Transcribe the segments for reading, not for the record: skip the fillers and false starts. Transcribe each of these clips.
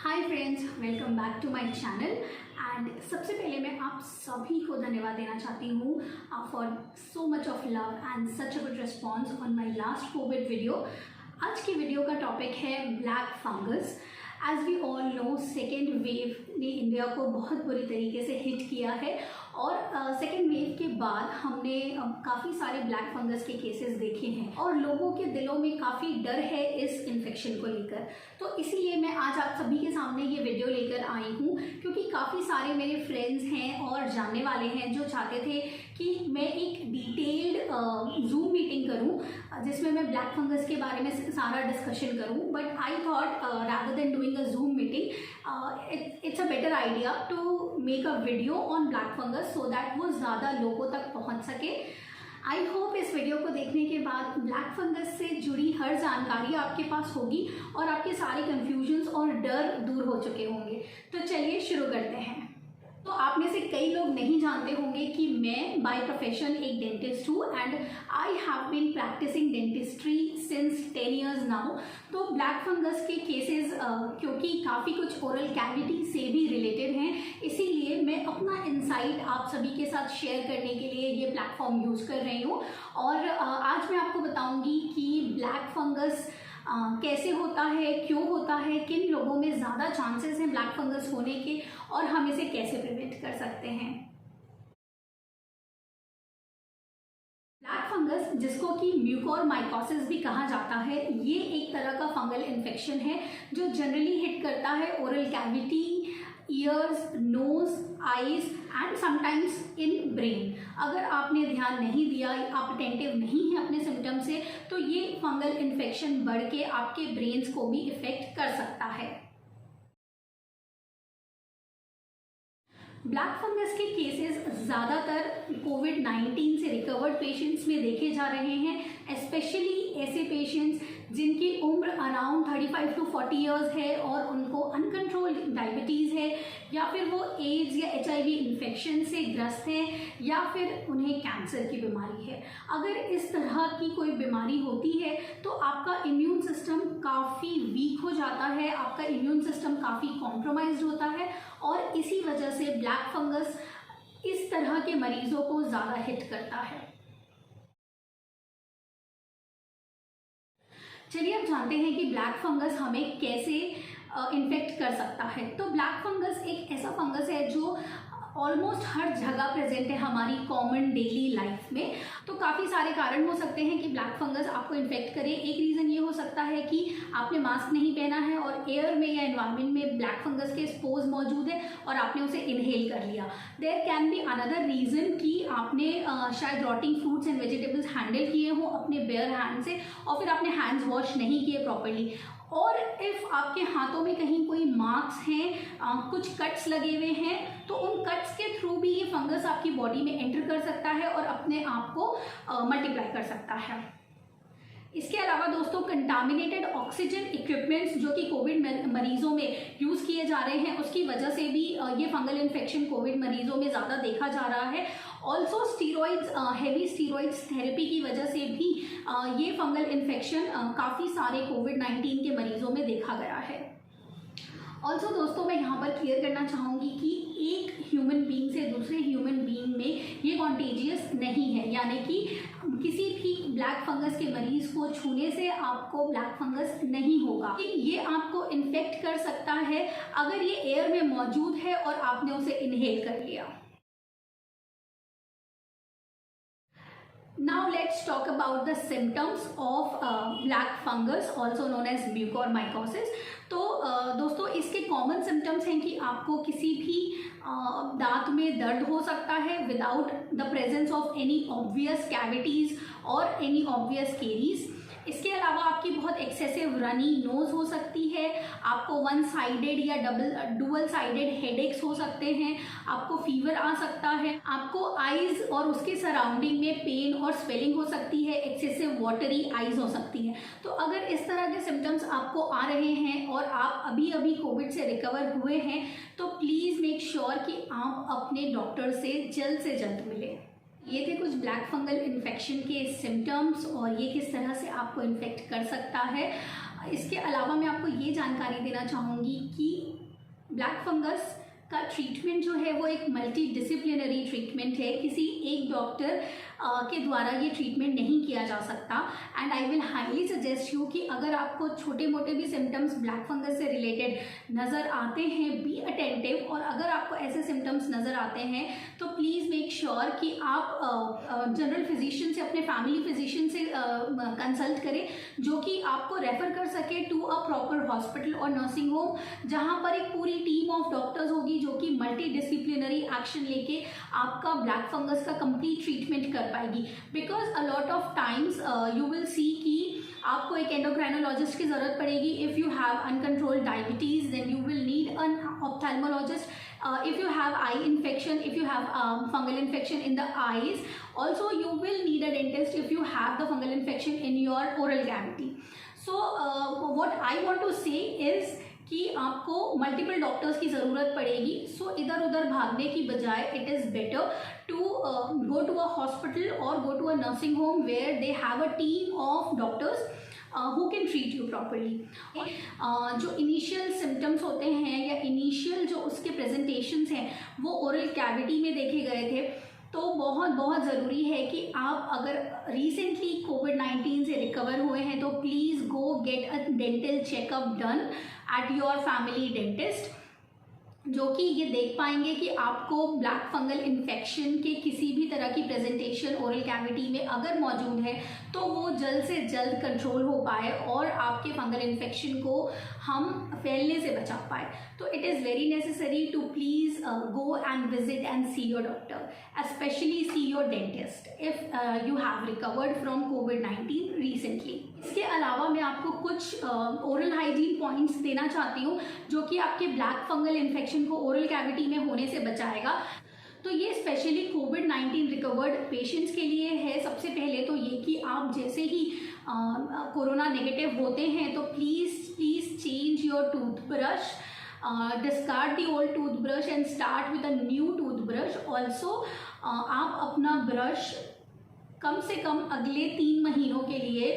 Hi friends, welcome back to my channel. And सबसे पहले मैं आप सभी को धन्यवाद देना चाहती हूँ for so much of love and such a good response on my last covid video. आज की वीडियो का टॉपिक है black fungus. As we all know, second wave ने इंडिया को बहुत बुरी तरीके से हिट किया है और सेकेंड वेव के बाद हमने काफ़ी सारे ब्लैक फंगस के केसेस देखे हैं और लोगों के दिलों में काफ़ी डर है इस इन्फेक्शन को लेकर। तो इसीलिए मैं आज आप सभी के सामने ये वीडियो लेकर आई हूँ, क्योंकि काफ़ी सारे मेरे फ्रेंड्स हैं और जानने वाले हैं जो चाहते थे कि मैं एक डिटेल्ड जूम मीटिंग करूँ जिसमें मैं ब्लैक फंगस के बारे में सारा डिस्कशन करूँ। But I thought rather than doing a Zoom meeting it's a better idea to make a video on black fungus so that वो ज़्यादा लोगों तक पहुंच सके। आई होप इस वीडियो को देखने के बाद ब्लैक फंगस से जुड़ी हर जानकारी आपके पास होगी और आपके सारे कंफ्यूजन्स और डर दूर हो चुके होंगे। तो चलिए शुरू करते हैं। तो आप में से कई लोग नहीं जानते होंगे कि मैं बाय प्रोफेशन एक डेंटिस्ट हूँ and I have been practising dentistry since 10 years now. तो ब्लैक फंगस के केसेस क्योंकि काफ़ी कुछ ओरल कैविटी से भी रिलेटेड हैं, इसीलिए मैं अपना इंसाइट आप सभी के साथ शेयर करने के लिए ये प्लेटफॉर्म यूज़ कर रही हूँ। और आज मैं आपको बताऊँगी कि ब्लैक फंगस कैसे होता है, क्यों होता है, किन लोगों में ज़्यादा चांसेस हैं ब्लैक फंगस होने के और हम इसे कैसे प्रिवेंट कर सकते हैं। ब्लैक फंगस, जिसको कि म्यूकोरमाइकोसिस भी कहा जाता है, ये एक तरह का फंगल इन्फेक्शन है जो जनरली हिट करता है oral cavity, ears, nose, eyes and sometimes in brain. अगर आपने ध्यान नहीं दिया, आप अटेंटिव नहीं हैं अपने सिम्टम से, तो ये फंगल इन्फेक्शन बढ़ के आपके ब्रेन्स को भी इफेक्ट कर सकता है। ब्लैक फंगस के केसेस ज़्यादातर कोविड-19 से रिकवर्ड पेशेंट्स में देखे जा रहे हैं, स्पेशली ऐसे पेशेंट्स जिनकी उम्र अराउंड 35 to 40 ईयर्स है और उनको अनकंट्रोल्ड डायबिटीज़ है, या फिर वो एड्स या HIV इन्फेक्शन से ग्रस्त है, या फिर उन्हें कैंसर की बीमारी है। अगर इस तरह की कोई बीमारी होती है तो आपका इम्यून सिस्टम काफ़ी वीक हो जाता है, आपका इम्यून सिस्टम काफ़ी कॉम्प्रोमाइज्ड होता है और इसी वजह से ब्लैक फंगस इस तरह के मरीजों को ज़्यादा हिट करता है। चलिए अब जानते हैं कि ब्लैक फंगस हमें कैसे इन्फेक्ट कर सकता है। तो ब्लैक फंगस एक ऐसा फंगस है जो ऑलमोस्ट हर जगह प्रेजेंट है हमारी कॉमन डेली लाइफ में। तो काफ़ी सारे कारण हो सकते हैं कि ब्लैक फंगस आपको इन्फेक्ट करे। एक रीज़न ये हो सकता है कि आपने मास्क नहीं पहना है और एयर में या एनवायरनमेंट में ब्लैक फंगस के स्पोर्स मौजूद है और आपने उसे इनहेल कर लिया। There can be another reason कि आपने शायद rotting fruits and vegetables handle किए हों अपने बेयर हैंड से और फिर आपने हैंड्स वॉश नहीं किए प्रॉपरली, और इफ़ आपके हाथों में कहीं कोई मार्क्स हैं, कुछ कट्स लगे हुए हैं, तो उन कट्स के थ्रू भी ये फंगस आपकी बॉडी में एंटर कर सकता है और अपने आप को मल्टीप्लाई कर सकता है। इसके अलावा दोस्तों, कंटामिनेटेड ऑक्सीजन इक्विपमेंट्स जो कि कोविड मरीजों में यूज़ किए जा रहे हैं, उसकी वजह से भी ये फंगल इन्फेक्शन कोविड मरीजों में ज़्यादा देखा जा रहा है। Also steroids, heavy steroids therapy की वजह से भी ये फंगल इन्फेक्शन काफ़ी सारे कोविड-19 के मरीजों में देखा गया है। ऑल्सो दोस्तों, मैं यहाँ पर क्लियर करना चाहूँगी कि एक ह्यूमन बीइंग से दूसरे ह्यूमन बीइंग में ये कॉन्टेजियस नहीं है, यानी कि किसी भी ब्लैक फंगस के मरीज को छूने से आपको ब्लैक फंगस नहीं होगा। ये आपको इन्फेक्ट कर सकता है अगर ये एयर में मौजूद है और आपने उसे इनहेल कर लिया। Now let's talk about the symptoms of black fungus, also known as mucormycosis. तो दोस्तों, इसके कॉमन सिम्टम्स हैं कि आपको किसी भी दांत में दर्द हो सकता है without the presence of any obvious cavities और एनी ऑब्वियस केरीज। इसके अलावा आपकी बहुत एक्सेसिव रनी नोज हो सकती है, आपको वन साइडेड या डुअल साइडेड हेडेक्स हो सकते हैं, आपको फीवर आ सकता है, आपको आईज और उसके सराउंडिंग में पेन और स्वेलिंग हो सकती है, एक्सेसिव वाटरी आईज हो सकती हैं। तो अगर इस तरह के सिम्टम्स आपको आ रहे हैं और आप अभी अभी कोविड से रिकवर हुए हैं, तो प्लीज़ मेक श्योर कि आप अपने डॉक्टर से जल्द मिलें। ये थे कुछ ब्लैक फंगल इन्फेक्शन के सिम्टम्स और ये किस तरह से आपको इन्फेक्ट कर सकता है। इसके अलावा मैं आपको ये जानकारी देना चाहूँगी कि ब्लैक फंगस का ट्रीटमेंट जो है वो एक मल्टी डिसिप्लिनरी ट्रीटमेंट है। किसी एक डॉक्टर के द्वारा ये ट्रीटमेंट नहीं किया जा सकता। And I will highly suggest you कि अगर आपको छोटे मोटे भी सिम्टम्स ब्लैक फंगस से रिलेटेड नज़र आते हैं, बी अटेंटिव, और अगर आपको ऐसे सिम्टम्स नज़र आते हैं तो प्लीज़ मेक श्योर कि आप जनरल फिजिशियन से, अपने फैमिली फिजिशियन से कंसल्ट करें, जो कि आपको रेफ़र कर सके टू अ प्रॉपर हॉस्पिटल और नर्सिंग होम, जहाँ पर एक पूरी टीम ऑफ डॉक्टर्स होगी जो कि मल्टी डिसिप्लिनरी एक्शन लेके आपका ब्लैक फंगस का कंप्लीट ट्रीटमेंट कर पाएगी। Because a lot of times you will see कि आपको एक एंडोक्राइनोलॉजिस्ट की ज़रूरत पड़ेगी। If you have uncontrolled diabetes then you will need an ophthalmologist. If you have eye infection, if you have fungal infection in the eyes, also you will need a dentist if you have the fungal infection in your oral cavity. So what I want to say is कि आपको multiple doctors की ज़रूरत पड़ेगी। सो इधर उधर भागने की बजाय it is better to go to a hospital और go to a nursing home where they have a team of doctors who can treat you properly. जो इनिशियल सिम्टम्स होते हैं या इनिशियल जो उसके प्रेजेंटेशंस हैं वो ओरल कैविटी में देखे गए थे। तो बहुत ज़रूरी है कि आप अगर रिसेंटली कोविड-19 से रिकवर हुए हैं तो please go get a dental checkup done at your family dentist, जो कि ये देख पाएंगे कि आपको ब्लैक फंगल इन्फेक्शन के किसी भी तरह की प्रेजेंटेशन ओरल कैविटी में अगर मौजूद है तो वो जल्द से जल्द कंट्रोल हो पाए और आपके फंगल इन्फेक्शन को हम फैलने से बचा पाए। तो it is very necessary to please go and visit and see your doctor, especially see your dentist if you have recovered from कोविड-19 रिसेंटली। इसके अलावा मैं आपको कुछ ओरल हाइजीन पॉइंट्स देना चाहती हूँ जो कि आपके ब्लैक फंगल इन्फेक्शन को ओरल कैविटी में होने से बचाएगा। तो ये स्पेशली कोविड-19 रिकवर्ड पेशेंट्स के लिए है। सबसे पहले तो ये कि आप जैसे ही कोरोना नेगेटिव होते हैं तो please change your toothbrush, discard the old toothbrush and start with a new toothbrush. Also आप अपना ब्रश कम से कम अगले 3 महीनों के लिए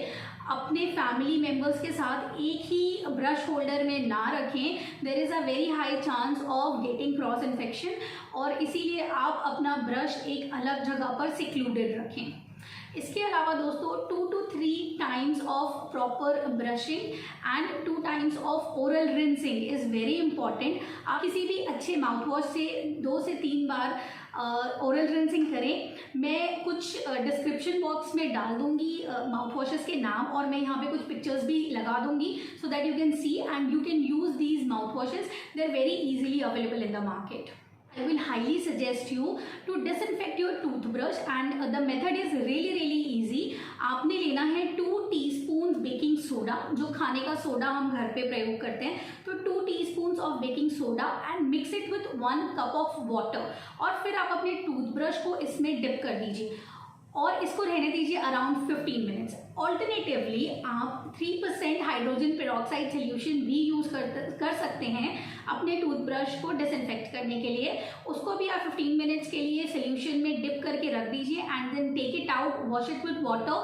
अपने फैमिली मेम्बर्स के साथ एक ही ब्रश होल्डर में ना रखें। There is a very high chance of getting cross infection, और इसीलिए आप अपना ब्रश एक अलग जगह पर सिक्लूडेड रखें। इसके अलावा दोस्तों 2 to 3 times of proper brushing and 2 times of oral rinsing is very important. आप किसी भी अच्छे माउथ वॉश से 2 से 3 बार ओरल रिंसिंग करें। मैं कुछ डिस्क्रिप्शन बॉक्स में डाल दूंगी माउथ वॉशेस के नाम, और मैं यहाँ पे कुछ पिक्चर्स भी लगा दूंगी so that you can see and you can use these mouth washes. They are very easily available in the market. I will highly suggest you to disinfect your toothbrush and the method is really easy. आपने लेना है 2 teaspoons baking soda, जो खाने का soda हम घर पे प्रयोग करते हैं, तो 2 teaspoons of baking soda and mix it with 1 cup of water, और फिर आप अपने टूथब्रश को इसमें डिप कर दीजिए और इसको रहने दीजिए अराउंड 15 मिनट्स. ऑल्टरनेटिवली आप 3% हाइड्रोजन पेरोक्साइड सोल्यूशन भी यूज़ कर सकते हैं अपने टूथब्रश को डिसइंफेक्ट करने के लिए. उसको भी आप 15 मिनट्स के लिए सोल्यूशन में डिप करके रख दीजिए and then take it out, wash it with water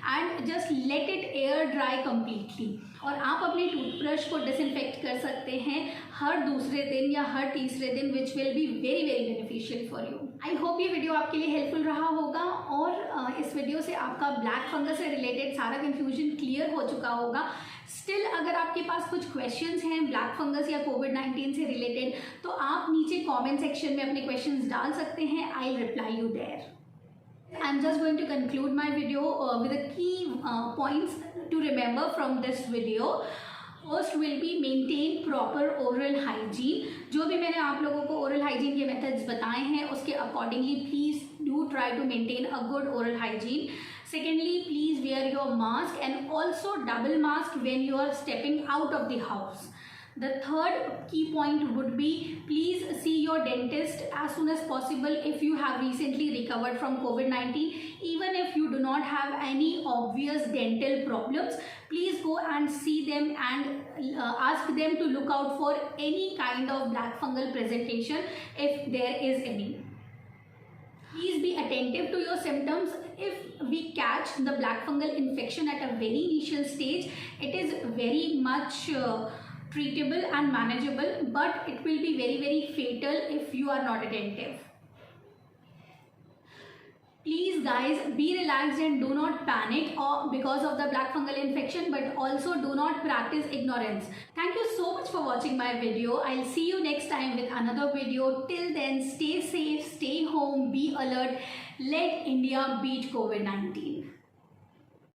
and just let it air dry completely. और आप अपने टूथब्रश को डिसइंफेक्ट कर सकते हैं हर दूसरे दिन या हर तीसरे दिन, which will be very beneficial for you. I hope ये वीडियो आपके लिए हेल्पफुल रहा होगा और इस वीडियो से आपका ब्लैक फंगस से रिलेटेड सारा कंफ्यूजन क्लियर हो चुका होगा. स्टिल अगर आपके पास कुछ क्वेश्चंस हैं ब्लैक फंगस या कोविड-19 से रिलेटेड, तो आप नीचे कमेंट सेक्शन में अपने क्वेश्चंस डाल सकते हैं. I will reply you there. I'm just going to conclude my video with the key points to remember from this video. First will be maintain proper oral hygiene. जो भी मैंने आप लोगों को oral hygiene के methods बताए हैं उसके accordingly please do try to maintain a good oral hygiene. Secondly, please wear your mask and also double mask when you are stepping out of the house. The third key point would be please see your dentist as soon as possible if you have recently recovered from COVID-19. Even if you do not have any obvious dental problems, please go and see them and ask them to look out for any kind of black fungal presentation if there is any. Please be attentive to your symptoms. If we catch the black fungal infection at a very initial stage, it is very much treatable and manageable, but it will be very fatal if you are not attentive. Please guys, be relaxed and do not panic or because of the black fungal infection, but also do not practice ignorance. Thank you so much for watching my video. I'll see you next time with another video. Till then, stay safe, stay home, be alert. Let India beat COVID-19.